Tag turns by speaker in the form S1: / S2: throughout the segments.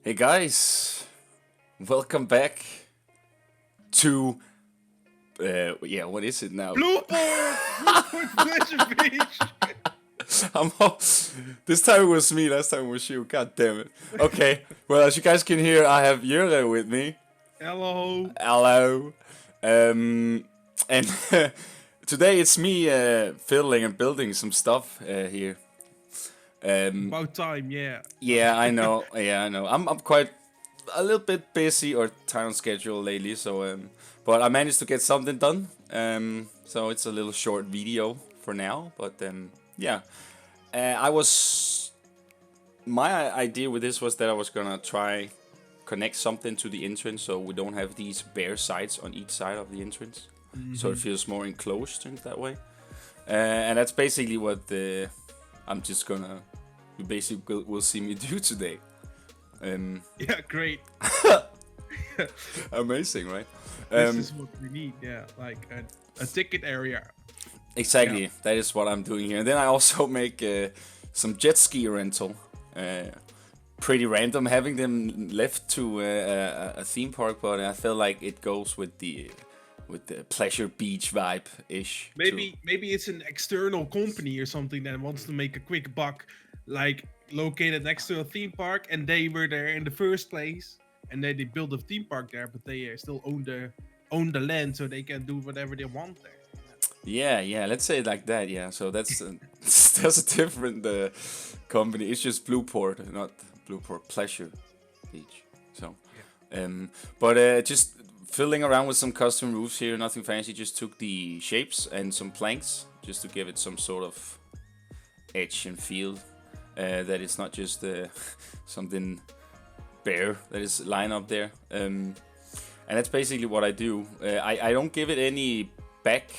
S1: Hey guys, welcome back to what is it now?
S2: Blueport! Blueport Pleasure Beach!
S1: This time it was me, last time it was you. God damn it. Okay, well as you guys can hear, I have Jurre with me.
S2: Hello.
S1: Hello. And today it's me fiddling and building some stuff here.
S2: About time, yeah.
S1: Yeah, I know. Yeah, I know. I'm quite a little bit busy or tight on schedule lately, so but I managed to get something done. So it's a little short video for now, but yeah. I was my idea with this was that I was gonna try connect something to the entrance so we don't have these bare sides on each side of the entrance, so it feels more enclosed in that way. And that's basically what I'm just gonna you basically will see me do today.
S2: Yeah, great.
S1: Amazing, right?
S2: This is what we need, yeah. Like a ticket area.
S1: Exactly,
S2: Yeah.
S1: that is what I'm doing here. And then I also make some jet ski rental. Pretty random having them left to a theme park, but I feel like it goes with the pleasure beach vibe ish.
S2: Maybe it's an external company or something that wants to make a quick buck, like located next to a theme park, and they were there in the first place, and then they built a theme park there, but they still own the land, so they can do whatever they want there.
S1: Yeah, let's say it like that. Yeah, so that's that's a different company. It's just Blueport, not Blueport Pleasure Beach. So, but just filling around with some custom roofs here. Nothing fancy. Just took the shapes and some planks just to give it some sort of edge and feel. That it's not just something bare that is lying up there. And that's basically what I do. I don't give it any back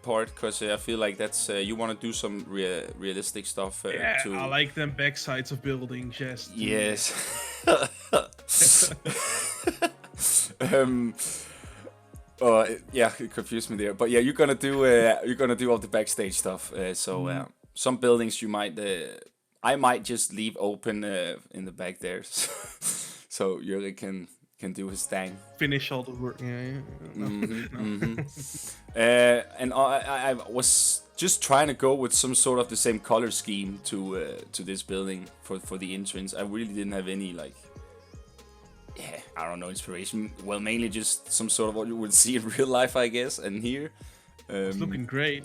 S1: part because I feel like that's you want to do some realistic stuff.
S2: Yeah, I like them back sides of buildings.
S1: Yes. Yeah, it confused me there. But yeah, you're gonna do all the backstage stuff. Some buildings you might I might just leave open in the back there, so Jurgen can do his thing.
S2: Finish all the work. Yeah.
S1: And I was just trying to go with some sort of the same color scheme to this building for the entrance. I really didn't have any I don't know, inspiration. Well, mainly just some sort of what you would see in real life, I guess, and here.
S2: It's looking great.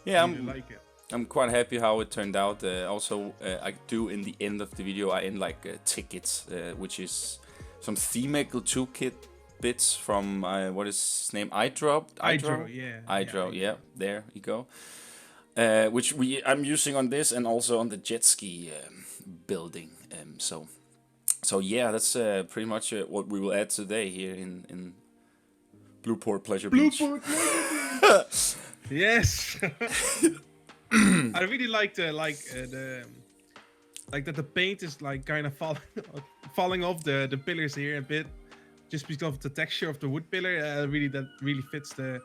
S1: Yeah,
S2: I really like it.
S1: I'm quite happy how it turned out. Also, I do in the end of the video, I end tickets, which is some thematic toolkit bits from what is his name? iDraw, yeah. There you go. Which I'm using on this and also on the Jetski building. So yeah, that's pretty much what we will add today here in Blueport Pleasure Beach.
S2: Yes. I really like the that the paint is like kind of falling off the pillars here a bit, just because of the texture of the wood pillar. That really fits the.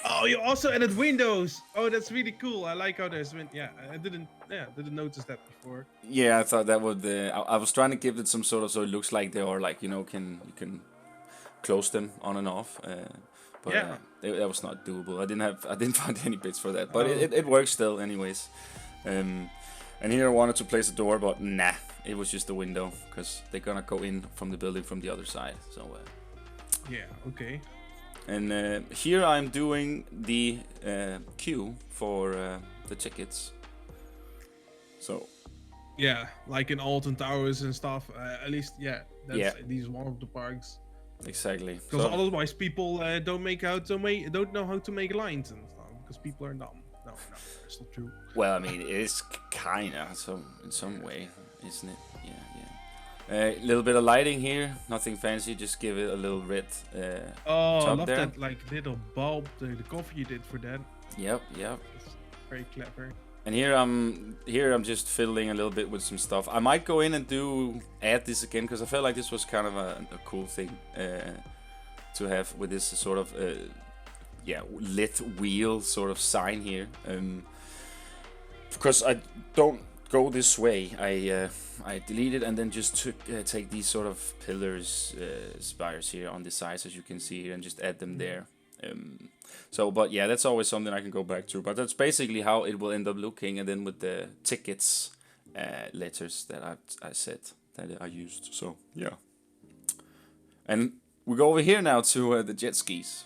S2: Oh, you also added windows. Oh, that's really cool. I like how there's I didn't notice that before.
S1: Yeah, I thought that would. I was trying to give it some sort of so it looks like they are you can close them on and off. But
S2: Yeah.
S1: that was not doable. I didn't find any bits for that, but it works still, anyways. And here I wanted to place a door, but nah, it was just a window because they're gonna go in from the building from the other side. So
S2: Yeah. Okay.
S1: and here I'm doing the queue for the tickets. So
S2: Yeah, like in Alton Towers and stuff. At least, that's at least one of the parks.
S1: exactly.
S2: Because
S1: So,
S2: otherwise, people don't know how to make lines and stuff. Because people are dumb. No, that's not true.
S1: well, I mean, it is kinda so in some way, isn't it? Yeah. A little bit of lighting here, nothing fancy. Just give it a little red.
S2: Oh, I
S1: top
S2: love
S1: there.
S2: that little bulb, the cover you did for that.
S1: Yep.
S2: It's very clever.
S1: And here I'm just fiddling a little bit with some stuff. I might go in and add this again because I felt like this was kind of a cool thing to have with this sort of lit wheel sort of sign here. Because I don't go this way, I delete it and then just take these sort of pillars, spires here on the sides, as you can see here, and just add them there. But yeah, that's always something I can go back to. But that's basically how it will end up looking, and then with the tickets, letters that I said that I used. So yeah, and we go over here now to the jet skis,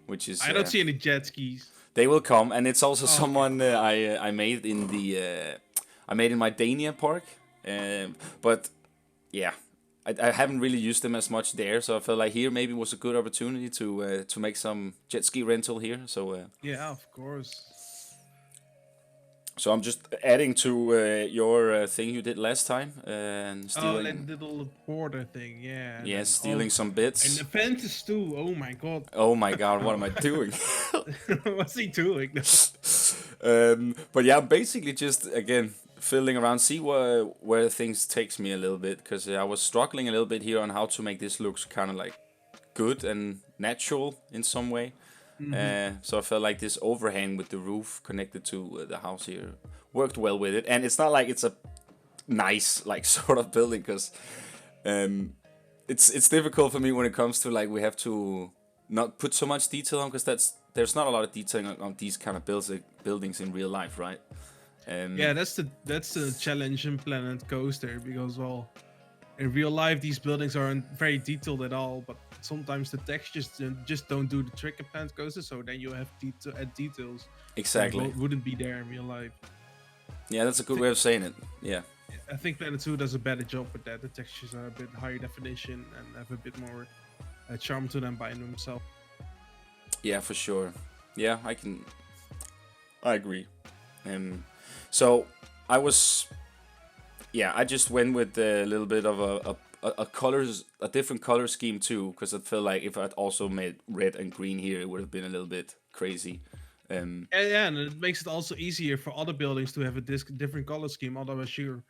S1: which is
S2: I don't see any jet skis.
S1: they will come, and it's also someone I made in the I made in my Dania park, but yeah, I haven't really used them as much there, so I felt like here maybe was a good opportunity to make some jet ski rental here. So
S2: yeah, of course.
S1: so I'm just adding to your thing you did last time, and stealing.
S2: Oh, that little border thing, yeah.
S1: Yeah, stealing some bits.
S2: And the fences too. Oh my god.
S1: Oh my god, what am I doing?
S2: What's he doing?
S1: But yeah, I'm basically just again fiddling around, see where things takes me a little bit, because I was struggling a little bit here on how to make this look kind of like good and natural in some way. So I felt like this overhang with the roof connected to the house here worked well with it, and it's not like it's a nice like sort of building, because it's difficult for me when it comes to like we have to not put so much detail on, because there's not a lot of detail on these kind of buildings in real life, right?
S2: Yeah, that's the challenge in Planet Coaster, because in real life these buildings aren't very detailed at all, but sometimes the textures just don't do the trick in Planet Coaster, so then you have to add details
S1: Exactly.
S2: that wouldn't be there in real life.
S1: Yeah, that's a good way of saying it. Yeah.
S2: I think Planet 2 does a better job with that. The textures are a bit higher definition and have a bit more charm to them by themselves.
S1: Yeah, for sure. Yeah, I agree. So I just went with a little bit of a different color scheme too, because I feel like if I'd also made red and green here, it would have been a little bit crazy.
S2: And it makes it also easier for other buildings to have a different color scheme. Otherwise, you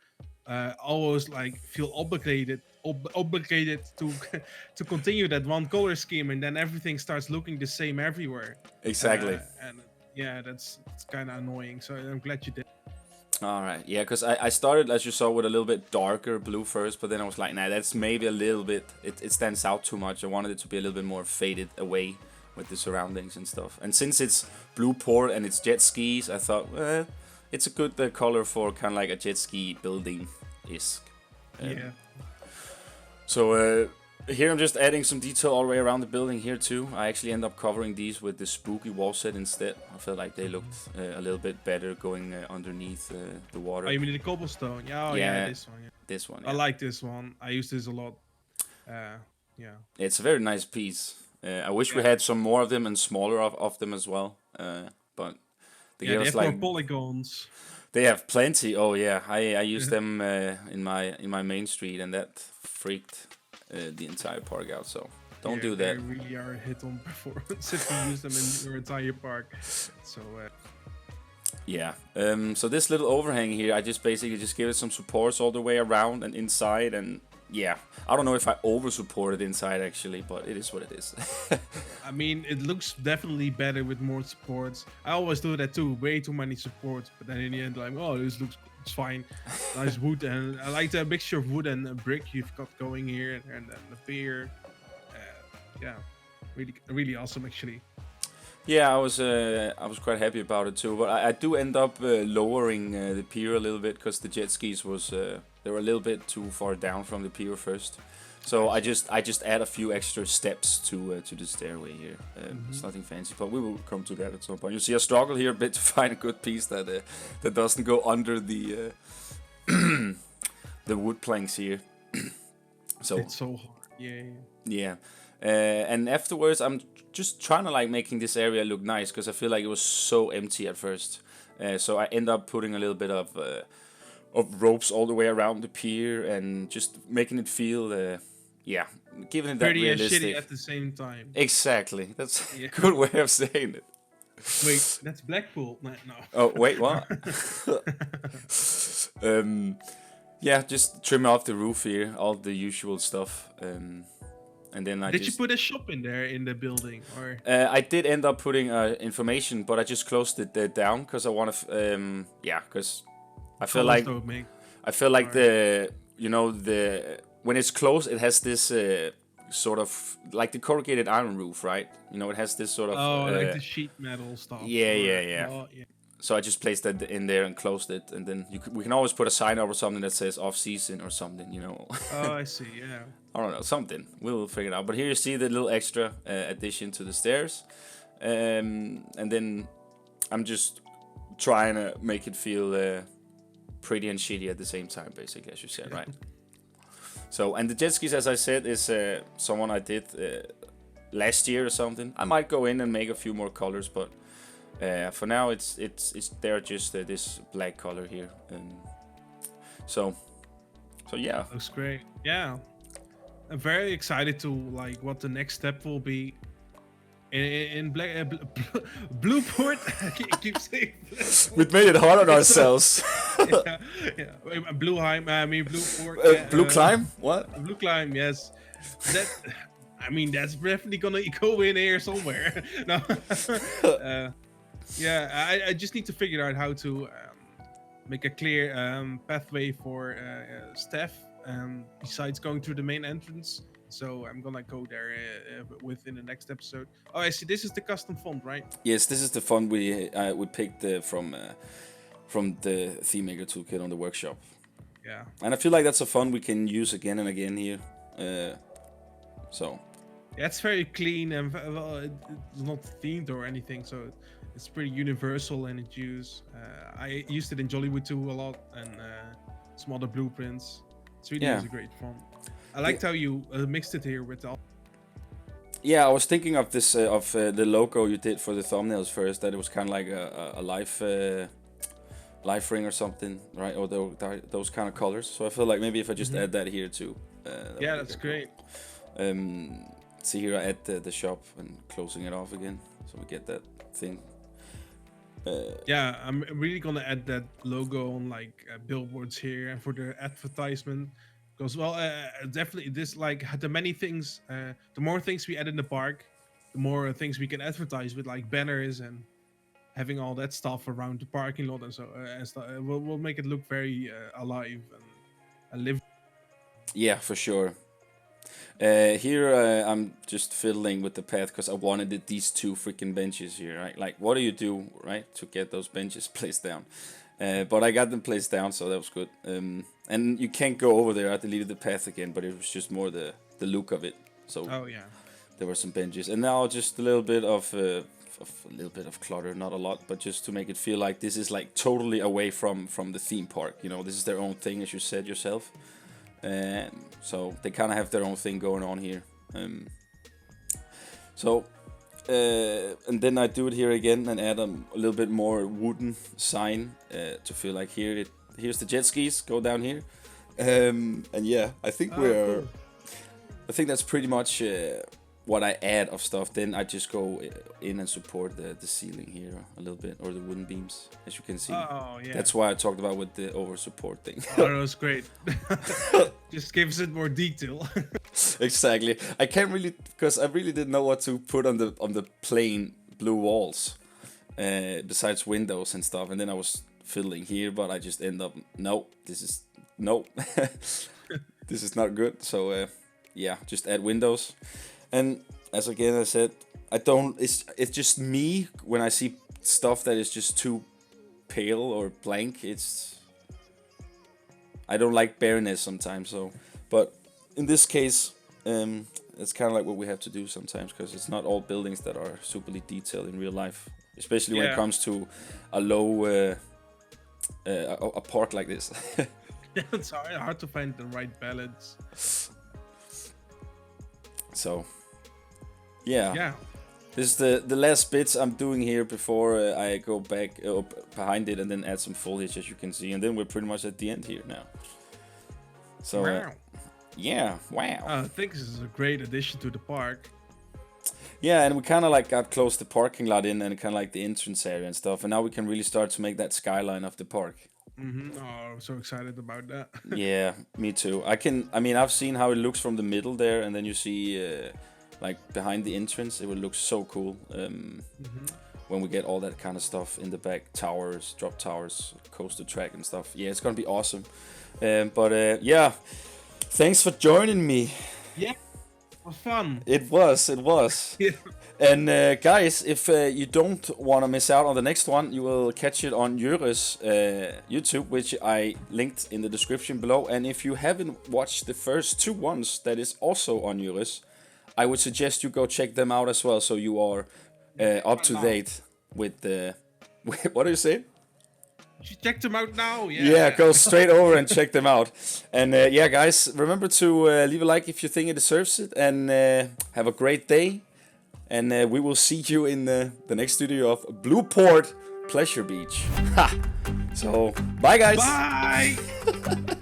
S2: always like feel obligated to to continue that one color scheme, and then everything starts looking the same everywhere.
S1: Exactly.
S2: And yeah, it's kind of annoying. So I'm glad you did.
S1: All right, yeah, because I started, as you saw, with a little bit darker blue first, but then I was like, nah, that's maybe a little bit, it stands out too much. I wanted it to be a little bit more faded away with the surroundings and stuff. And since it's Blueport and it's jet skis, I thought, it's a good color for kind of like a jet ski building-esque.
S2: Yeah.
S1: So here I'm just adding some detail all the way around the building here too. I actually end up covering these with the spooky wall set instead. I felt like they looked a little bit better going underneath the water.
S2: Oh, you mean the cobblestone? Yeah, yeah, this one. Yeah.
S1: This one.
S2: Yeah. I like this one. I use this a lot. Yeah.
S1: It's a very nice piece. I wish we had some more of them and smaller of them as well. But
S2: they have like more polygons.
S1: They have plenty. Oh yeah, I use them in my main street, and that freaked the entire park out. So don't do that.
S2: They really are a hit on performance if you use them in your entire park. So
S1: yeah. So this little overhang here, I just basically just give it some supports all the way around and inside, and yeah, I don't know if I over supported inside actually, but it is what it is.
S2: I mean, it looks definitely better with more supports. I always do that too, way too many supports, but then in the end, like, oh, this looks it's fine. Nice wood, and I like the mixture of wood and brick you've got going here, and then the pier. Yeah, really awesome actually.
S1: Yeah, I was quite happy about it too, but I do end up lowering the pier a little bit, because the jet skis they were a little bit too far down from the pier first. So I just add a few extra steps to the stairway here. It's nothing fancy, but we will come to that at some point. You see, I struggle here a bit to find a good piece that doesn't go under the the wood planks here. So
S2: it's so hard. Yeah.
S1: Yeah. And afterwards, I'm just trying to like making this area look nice, because I feel like it was so empty at first. So I end up putting a little bit of ropes all the way around the pier, and just making it feel, giving it that
S2: pretty
S1: realistic.
S2: and shitty at the same time.
S1: Exactly. That's a good way of saying it.
S2: Wait, that's Blackpool. No.
S1: Oh wait, what? Yeah, just trim off the roof here, all the usual stuff. And then
S2: Did you put a shop in there in the building, or?
S1: I did end up putting information, but I just closed it down, because I want to, because I feel
S2: colors
S1: like
S2: though make.
S1: I feel like
S2: Alright.
S1: the when it's closed, it has this sort of like the corrugated iron roof, right? It has this sort of
S2: Oh, like the sheet metal stuff.
S1: yeah, yeah,
S2: Or
S1: yeah.
S2: oh yeah.
S1: So I just placed that in there and closed it, and then we can always put a sign over something that says off season or something.
S2: Oh, I see. Yeah.
S1: I don't know, something. We'll figure it out. But here you see the little extra addition to the stairs, and then I'm just trying to make it feel pretty and shitty at the same time, basically, as you said, right? So, and the jet skis, as I said, is someone I did last year or something. I might go in and make a few more colors, but for now it's they're just this black color here. So yeah.
S2: Looks great. Yeah. I'm very excited to like what the next step will be in black Blueport. I keep saying
S1: We've made it hard on ourselves.
S2: yeah. Blueheim. I mean Blueport.
S1: Blue climb? What?
S2: Blue climb. Yes. That. I mean that's definitely gonna go in here somewhere. No. Yeah. I just need to figure out how to make a clear pathway for staff. Besides going through the main entrance, so I'm gonna go there within the next episode. Oh, I see. This is the custom font, right?
S1: Yes, this is the font we picked from the theme maker toolkit on the workshop.
S2: Yeah.
S1: And I feel like that's a font we can use again and again here. So.
S2: Yeah, it's very clean and well, it's not themed or anything, so it's pretty universal in its use. I used it in Jollywood too a lot, and some other blueprints. It's really is a great font. I liked how you mixed it here with the.
S1: Yeah, I was thinking of this of the logo you did for the thumbnails first. That it was kind of like a life ring or something, right? Or those kind of colors. So I feel like maybe if I just add that here too.
S2: Yeah, that's great.
S1: See here, I add the shop and closing it off again, so we get that thing.
S2: Yeah, I'm really gonna add that logo on like billboards here and for the advertisement, because well, definitely this like the many things, the more things we add in the park, the more things we can advertise with like banners and having all that stuff around the parking lot and so and stuff. We'll make it look very alive and live.
S1: Yeah, for sure. Here I'm just fiddling with the path because I wanted these two freaking benches here, right? Like, what do you do, right, to get those benches placed down? But I got them placed down, so that was good. And you can't go over there. I deleted the path again, but it was just more the look of it. So
S2: oh yeah,
S1: there were some benches, and now just a little bit of clutter, not a lot, but just to make it feel like this is like totally away from the theme park. This is their own thing, as you said yourself. So they kind of have their own thing going on here. And then I do it here again and add a little bit more wooden sign to feel like here's the jet skis, go down here. And yeah, I think
S2: cool.
S1: I think that's pretty much what I add of stuff. Then I just go in and support the ceiling here a little bit, or the wooden beams, as you can see.
S2: Oh yeah.
S1: That's why I talked about with the over support thing.
S2: Oh, that was great. Just gives it more detail.
S1: Exactly. I can't really, because I really didn't know what to put on the plain blue walls, besides windows and stuff. And then I was fiddling here, but I just end up this is not good. So yeah, just add windows. And as again I said, it's just me when I see stuff that is just too pale or blank. I don't like bareness sometimes. So, but in this case, it's kind of like what we have to do sometimes, because it's not all buildings that are superly detailed in real life, especially when it comes to a low a park like this.
S2: It's hard to find the right balance.
S1: So yeah. This is the last bits I'm doing here before I go back behind it and then add some foliage, as you can see, and then we're pretty much at the end here now. So
S2: wow.
S1: Wow.
S2: I think this is a great addition to the park.
S1: Yeah, and we kind of like got close the parking lot in and kind of like the entrance area and stuff, and now we can really start to make that skyline of the park.
S2: Oh, I'm so excited about that.
S1: Yeah, me too. I've seen how it looks from the middle there, and then you see like behind the entrance, it will look so cool. when we get all that kind of stuff in the back, towers, drop towers, coaster track and stuff. Yeah, it's gonna be awesome. But yeah, thanks for joining me.
S2: Yeah, it was fun.
S1: It was.
S2: Yeah.
S1: And guys, if you don't want to miss out on the next one, you will catch it on Jurre's YouTube, which I linked in the description below. And if you haven't watched the first 2 ones, that is also on Jurre's, I would suggest you go check them out as well, so you are up to date with the... What do you say?
S2: You check them out now.
S1: Yeah, go straight over and check them out. And yeah, guys, remember to leave a like if you think it deserves it. And have a great day. And we will see you in the next studio of Blueport Pleasure Beach. Ha! So, bye guys!
S2: Bye!